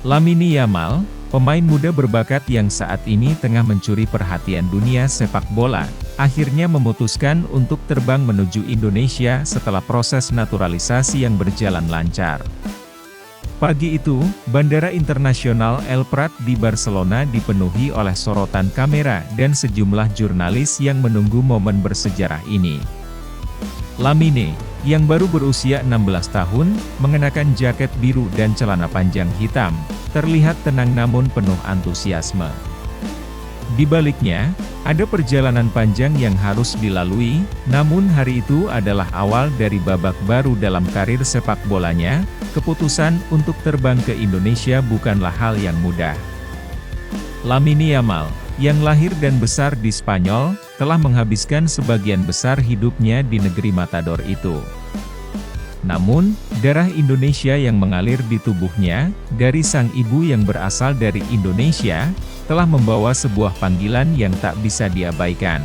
Lamine Yamal, pemain muda berbakat yang saat ini tengah mencuri perhatian dunia sepak bola, akhirnya memutuskan untuk terbang menuju Indonesia setelah proses naturalisasi yang berjalan lancar. Pagi itu, Bandara Internasional El Prat di Barcelona dipenuhi oleh sorotan kamera dan sejumlah jurnalis yang menunggu momen bersejarah ini. Lamine, yang baru berusia 16 tahun, mengenakan jaket biru dan celana panjang hitam, terlihat tenang namun penuh antusiasme. Di baliknya, ada perjalanan panjang yang harus dilalui, namun hari itu adalah awal dari babak baru dalam karir sepak bolanya. Keputusan untuk terbang ke Indonesia bukanlah hal yang mudah. Lamine Yamal, yang lahir dan besar di Spanyol, telah menghabiskan sebagian besar hidupnya di negeri Matador itu. Namun, darah Indonesia yang mengalir di tubuhnya, dari sang ibu yang berasal dari Indonesia, telah membawa sebuah panggilan yang tak bisa diabaikan.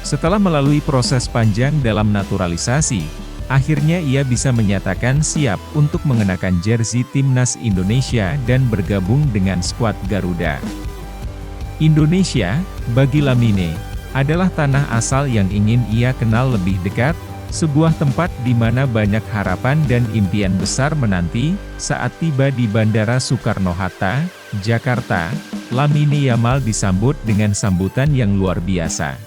Setelah melalui proses panjang dalam naturalisasi, akhirnya ia bisa menyatakan siap untuk mengenakan jersey timnas Indonesia dan bergabung dengan skuad Garuda. Indonesia, bagi Lamine, adalah tanah asal yang ingin ia kenal lebih dekat, sebuah tempat di mana banyak harapan dan impian besar menanti. Saat tiba di Bandara Soekarno-Hatta, Jakarta, Lamine Yamal disambut dengan sambutan yang luar biasa.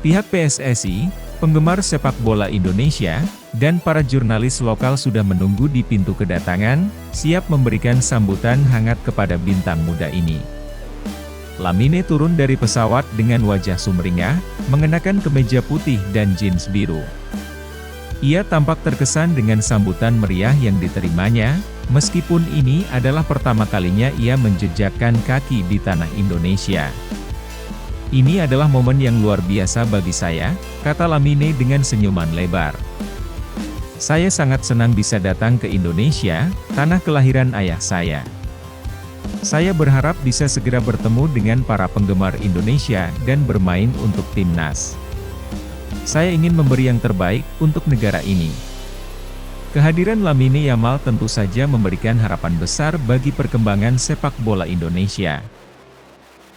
Pihak PSSI, penggemar sepak bola Indonesia, dan para jurnalis lokal sudah menunggu di pintu kedatangan, siap memberikan sambutan hangat kepada bintang muda ini. Lamine turun dari pesawat dengan wajah sumringah, mengenakan kemeja putih dan jeans biru. Ia tampak terkesan dengan sambutan meriah yang diterimanya, meskipun ini adalah pertama kalinya ia menjejakkan kaki di tanah Indonesia. "Ini adalah momen yang luar biasa bagi saya," kata Lamine dengan senyuman lebar. "Saya sangat senang bisa datang ke Indonesia, tanah kelahiran ayah saya. Saya berharap bisa segera bertemu dengan para penggemar Indonesia dan bermain untuk timnas. Saya ingin memberi yang terbaik untuk negara ini." Kehadiran Lamine Yamal tentu saja memberikan harapan besar bagi perkembangan sepak bola Indonesia.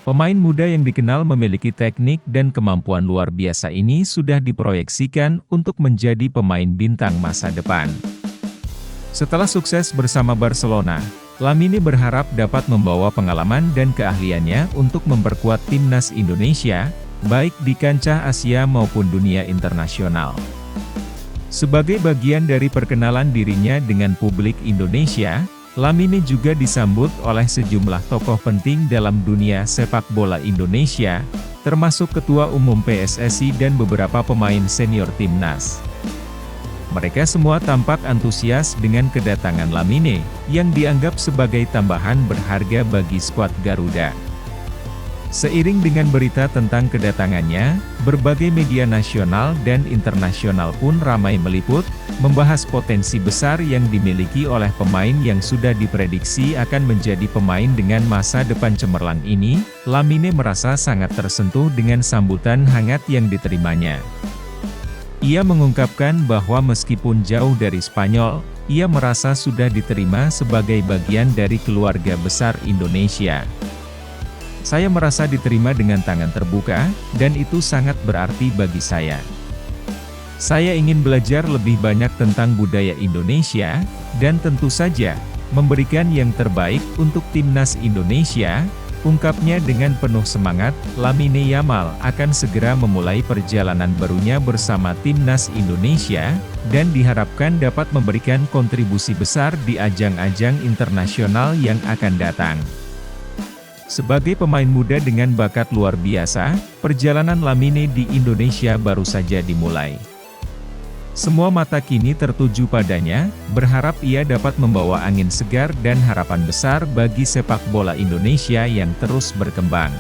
Pemain muda yang dikenal memiliki teknik dan kemampuan luar biasa ini sudah diproyeksikan untuk menjadi pemain bintang masa depan. Setelah sukses bersama Barcelona, Lamine berharap dapat membawa pengalaman dan keahliannya untuk memperkuat timnas Indonesia, baik di kancah Asia maupun dunia internasional. Sebagai bagian dari perkenalan dirinya dengan publik Indonesia, Lamine juga disambut oleh sejumlah tokoh penting dalam dunia sepak bola Indonesia, termasuk Ketua Umum PSSI dan beberapa pemain senior timnas. Mereka semua tampak antusias dengan kedatangan Lamine, yang dianggap sebagai tambahan berharga bagi skuad Garuda. Seiring dengan berita tentang kedatangannya, berbagai media nasional dan internasional pun ramai meliput, membahas potensi besar yang dimiliki oleh pemain yang sudah diprediksi akan menjadi pemain dengan masa depan cemerlang ini. Lamine merasa sangat tersentuh dengan sambutan hangat yang diterimanya. Ia mengungkapkan bahwa meskipun jauh dari Spanyol, ia merasa sudah diterima sebagai bagian dari keluarga besar Indonesia. "Saya merasa diterima dengan tangan terbuka, dan itu sangat berarti bagi saya. Saya ingin belajar lebih banyak tentang budaya Indonesia, dan tentu saja, memberikan yang terbaik untuk timnas Indonesia," ungkapnya dengan penuh semangat. Lamine Yamal akan segera memulai perjalanan barunya bersama timnas Indonesia, dan diharapkan dapat memberikan kontribusi besar di ajang-ajang internasional yang akan datang. Sebagai pemain muda dengan bakat luar biasa, perjalanan Lamine di Indonesia baru saja dimulai. Semua mata kini tertuju padanya, berharap ia dapat membawa angin segar dan harapan besar bagi sepak bola Indonesia yang terus berkembang.